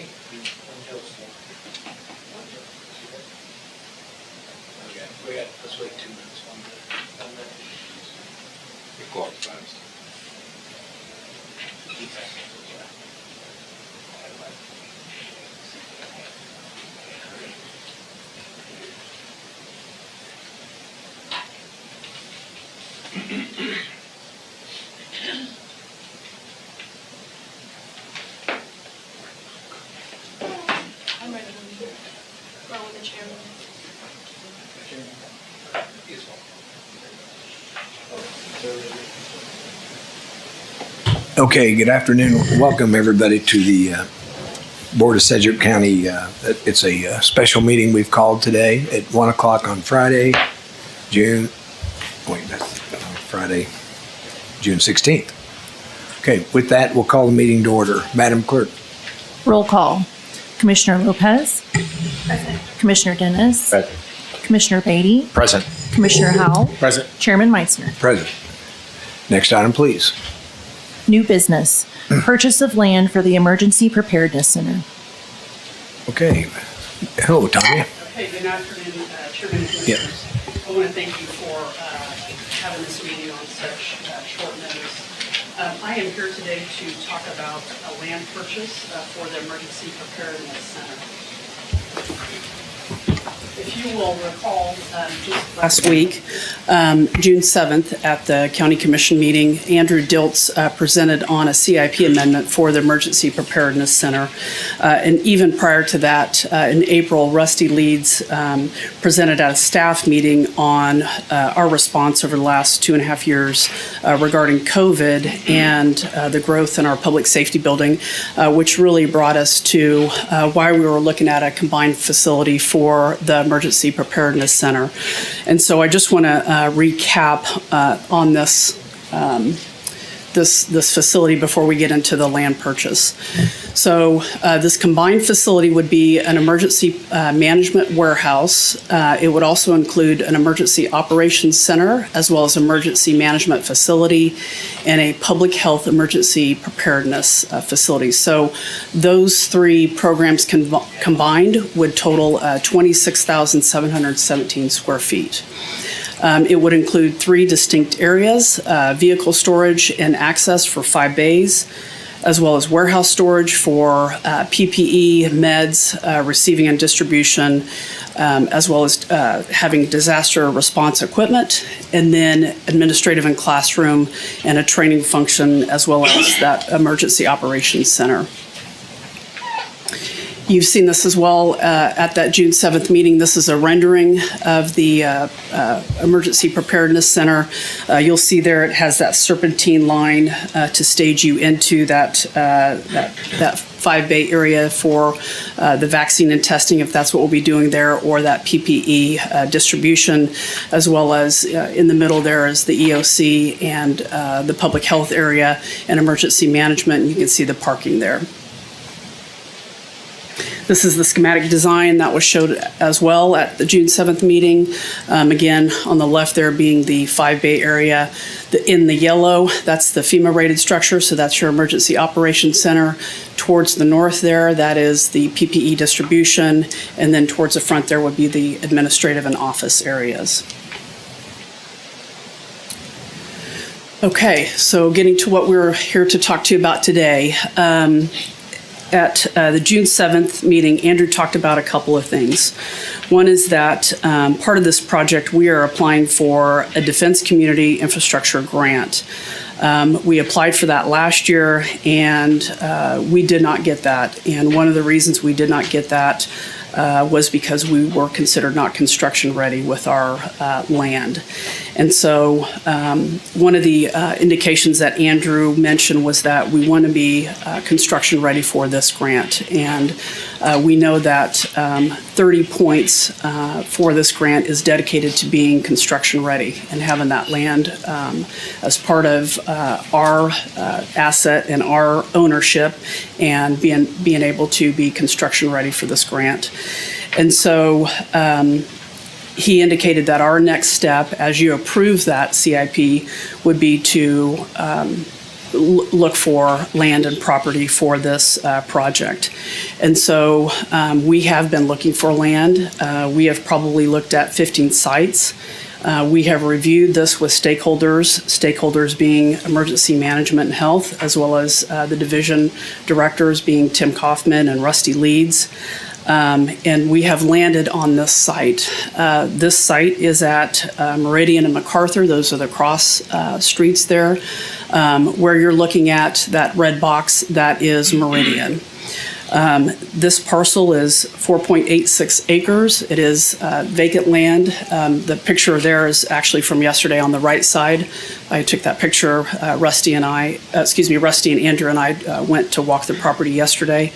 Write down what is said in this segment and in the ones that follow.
ready? Okay, let's wait 2 minutes. The clock fast. I'm ready when you go with the chairman. Okay, good afternoon. Welcome everybody to the Board of Sedgwick County. It's a special meeting we've called today at 1 o'clock on Friday, June 16th. Okay, with that, we'll call the meeting to order. Madam Clerk. Roll call. Commissioner Lopez. Present. Commissioner Dennis. Present. Commissioner Beatty. Present. Commissioner Howell. Present. Chairman Meitzner. Present. Next item, please. New business. Purchase of land for the Emergency Preparedness Center. Okay. Hello, Tanya. Okay, good afternoon, Chairman and Commissioners. I want to thank you for having this meeting on such short notice. I am here today to talk about a land purchase for the Emergency Preparedness Center. If you will recall, just last week, June 7th, at the County Commission meeting, Andrew Diltz presented on a CIP amendment for the Emergency Preparedness Center. And even prior to that, in April, Rusty Leeds presented at a staff meeting on our response over the last 2.5 years regarding COVID and the growth in our public safety building, which really brought us to why we were looking at a combined facility for the Emergency Preparedness Center. And so I just want to recap on this this facility before we get into the land purchase. So this combined facility would be an emergency management warehouse. It would also include an emergency operations center, as well as emergency management facility and a public health emergency preparedness facility. So those three programs combined would total 26,717 square feet. It would include 3 distinct areas: vehicle storage and access for 5 bays, as well as warehouse storage for PPE, meds, receiving and distribution, as well as having disaster response equipment, and then administrative and classroom and a training function, as well as that emergency operations center. You've seen this as well at that June 7th meeting. This is a rendering of the Emergency Preparedness Center. You'll see there it has that serpentine line to stage you into that 5-bay area for the vaccine and testing, if that's what we'll be doing there, or that PPE distribution, as well as in the middle there is the EOC and the public health area and emergency management. You can see the parking there. This is the schematic design that was showed as well at the June 7th meeting. Again, on the left there being the 5-bay area. In the yellow, that's the FEMA rated structure, so that's your Emergency Operations Center. Towards the north there, that is the PPE distribution, and then towards the front there would be the administrative and office areas. Okay, so getting to what we're here to talk to you about today. At the June 7th meeting, Andrew talked about a couple of things. One is that part of this project, we are applying for a Defense Community Infrastructure Grant. We applied for that last year, and we did not get that. And one of the reasons we did not get that was because we were considered not construction ready with our land. And so one of the indications that Andrew mentioned was that we want to be construction ready for this grant. And we know that 30 points for this grant is dedicated to being construction ready and having that land as part of our asset and our ownership, and being able to be construction ready for this grant. And so he indicated that our next step, as you approve that CIP, would be to look for land and property for this project. And so we have been looking for land. We have probably looked at 15 sites. We have reviewed this with stakeholders being emergency management and health, as well as the division directors being Tim Kaufman and Rusty Leeds. And we have landed on this site. This site is at Meridian and MacArthur. Those are the cross streets there. Where you're looking at that red box, that is Meridian. This parcel is 4.86 acres. It is vacant land. The picture there is actually from yesterday on the right side. I took that picture. Rusty and Andrew and I went to walk the property yesterday.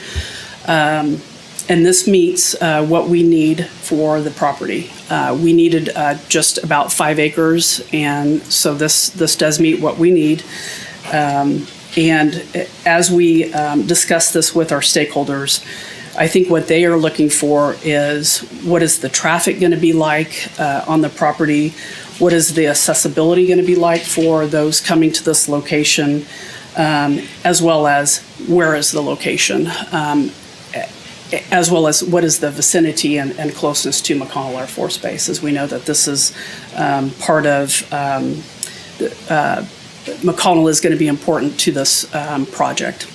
And this meets what we need for the property. We needed just about 5 acres, and so this does meet what we need. And as we discuss this with our stakeholders, I think what they are looking for is what is the traffic going to be like on the property? What is the accessibility going to be like for those coming to this location, as well as where is the location? As well as what is the vicinity and closeness to McConnell Air Force Base, as we know that this is part of McConnell is going to be important to this project.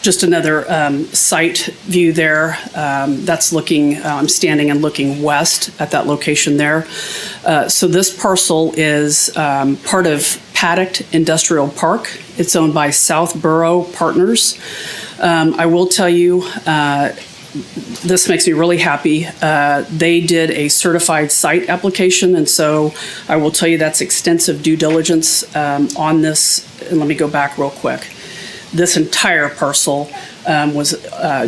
Just another site view there. That's looking, I'm standing and looking west at that location there. So this parcel is part of Paddock Industrial Park. It's owned by Southborough Partners. I will tell you, this makes me really happy. They did a certified site application, and so I will tell you that's extensive due diligence on this. And let me go back real quick. This entire parcel was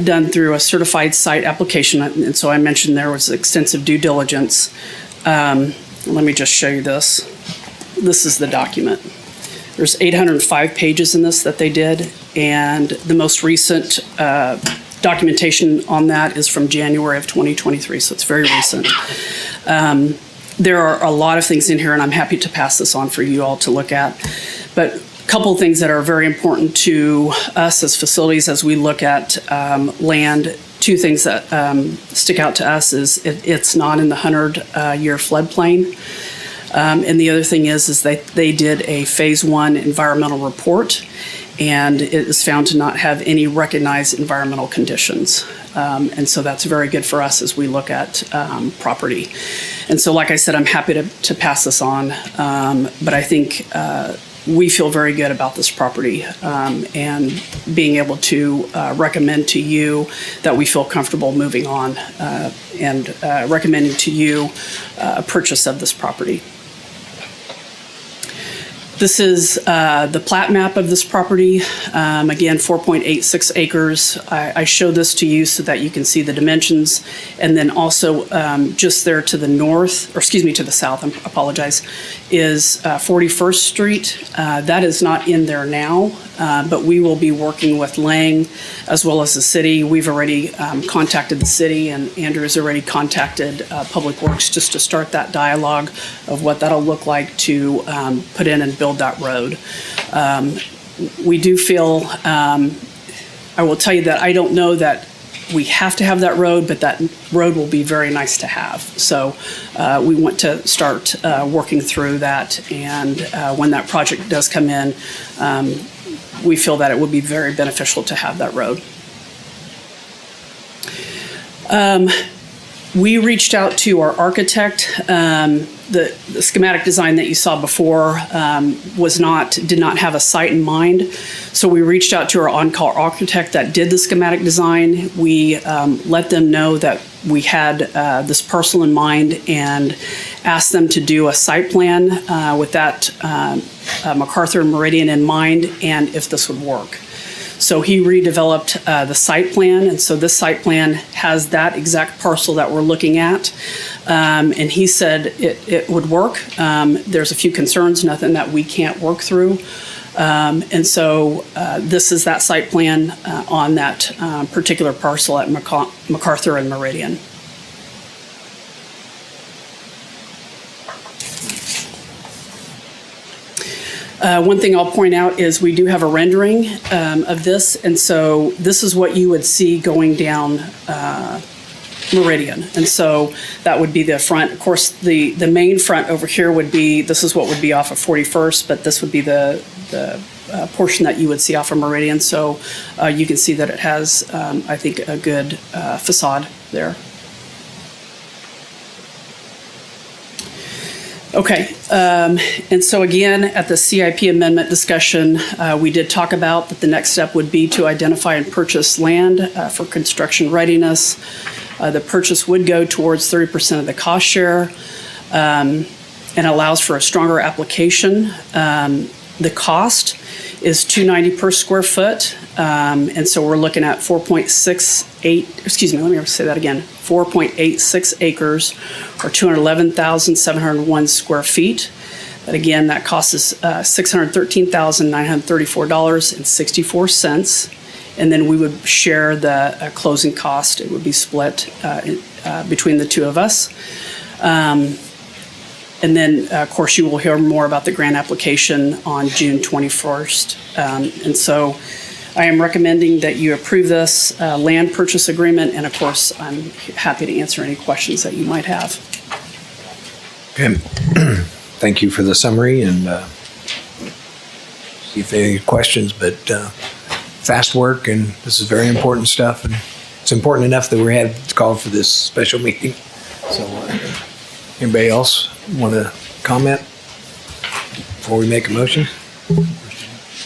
done through a certified site application, and so I mentioned there was extensive due diligence. Let me just show you this. This is the document. There's 805 pages in this that they did, and the most recent documentation on that is from January of 2023, so it's very recent. There are a lot of things in here, and I'm happy to pass this on for you all to look at. But a couple of things that are very important to us as facilities as we look at land. Two things that stick out to us is it's not in the 100-year floodplain. And the other thing is they did a phase 1 environmental report, and it is found to not have any recognized environmental conditions. And so that's very good for us as we look at property. And so, like I said, I'm happy to pass this on, but I think we feel very good about this property and being able to recommend to you that we feel comfortable moving on and recommending to you a purchase of this property. This is the plat map of this property. Again, 4.86 acres. I show this to you so that you can see the dimensions. And then also just there to the north, or excuse me, to the south, I apologize, is 41st Street. That is not in there now, but we will be working with Lang as well as the city. We've already contacted the city, and Andrew has already contacted Public Works just to start that dialogue of what that'll look like to put in and build that road. We do feel, I will tell you that I don't know that we have to have that road, but that road will be very nice to have. So we want to start working through that, and when that project does come in, we feel that it would be very beneficial to have that road. We reached out to our architect. The schematic design that you saw before did not have a site in mind. So we reached out to our on-call architect that did the schematic design. We let them know that we had this parcel in mind and asked them to do a site plan with that MacArthur and Meridian in mind, and if this would work. So he redeveloped the site plan, and so this site plan has that exact parcel that we're looking at. And he said it would work. There's a few concerns, nothing that we can't work through. And so this is that site plan on that particular parcel at MacArthur and Meridian. One thing I'll point out is we do have a rendering of this, and so this is what you would see going down Meridian. And so that would be the front. Of course, the main front over here would be, this is what would be off of 41st, but this would be the portion that you would see off of Meridian. So you can see that it has, I think, a good facade there. Okay, and so again, at the CIP amendment discussion, we did talk about that the next step would be to identify and purchase land for construction readiness. The purchase would go towards 30% of the cost share and allows for a stronger application. The cost is $290 per square foot, and so we're looking at 4.86 acres, or 211,701 square feet. But again, that cost is $613,934.64. And then we would share the closing cost. It would be split between the two of us. And then, of course, you will hear more about the grant application on June 21st. And so I am recommending that you approve this land purchase agreement. And of course, I'm happy to answer any questions that you might have. Okay. Thank you for the summary, and see if there are any questions, but fast work, and this is very important stuff, and it's important enough that we had called for this special meeting. So anybody else want to comment before we make a motion?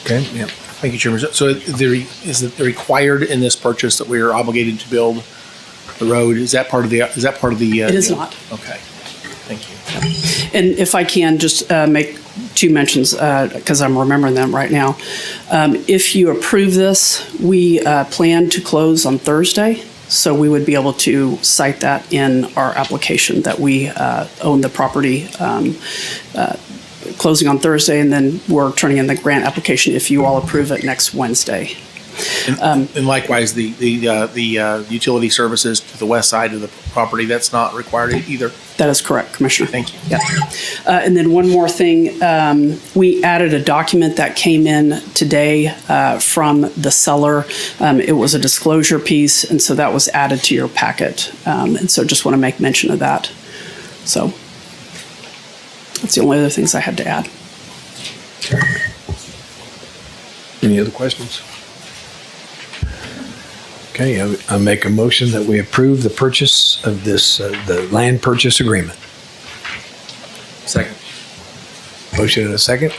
Okay, yeah. Thank you, Chairman. So is it required in this purchase that we are obligated to build the road? Is that part of the? It is not. Okay. Thank you. And if I can just make two mentions, because I'm remembering them right now. If you approve this, we plan to close on Thursday. So we would be able to cite that in our application that we own the property, closing on Thursday, and then we're turning in the grant application if you all approve it next Wednesday. And likewise, the utility services to the west side of the property, that's not required either? That is correct, Commissioner. Thank you. Yeah. And then one more thing, we added a document that came in today from the seller. It was a disclosure piece, and so that was added to your packet. And so just want to make mention of that. So that's the only other things I had to add. Any other questions? Okay, I make a motion that we approve the purchase of this, the land purchase agreement. Second. Motion and a second?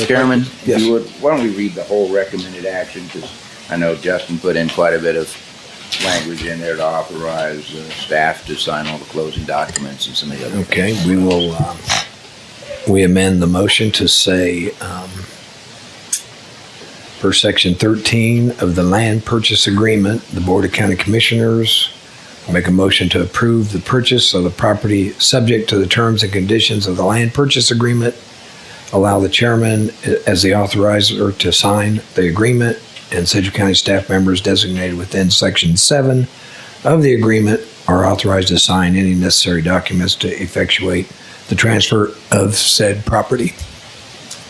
Chairman, Yes. if you would, why don't we read the whole recommended action? Because I know Justin put in quite a bit of language in there to authorize staff to sign all the closing documents and some of the other. Okay, we will, we amend the motion to say, per section 13 of the land purchase agreement, the Board of County Commissioners make a motion to approve the purchase of the property subject to the terms and conditions of the land purchase agreement, allow the chairman as the authorizer to sign the agreement, and Sedgwick County staff members designated within section 7 of the agreement are authorized to sign any necessary documents to effectuate the transfer of said property.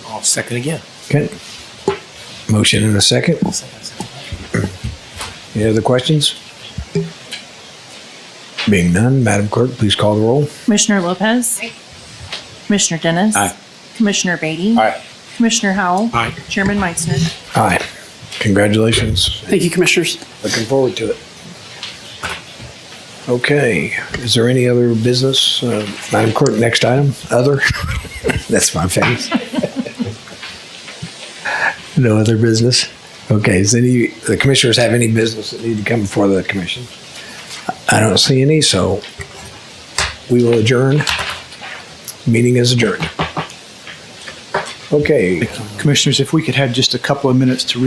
I'll second again. Okay. Motion and a second. Any other questions? Being none, Madam Clerk, please call the roll. Commissioner Lopez. Commissioner Dennis. Aye. Commissioner Beatty. Aye. Commissioner Howell. Aye. Chairman Meitzner. Aye. Congratulations. Thank you, Commissioners. Looking forward to it. Okay, is there any other business? Madam Clerk, next item, other? That's my face. No other business? Okay, does the commissioners have any business that need to come before the commission? I don't see any, so we will adjourn. Meeting is adjourned. Okay. Commissioners, if we could have just a couple of minutes to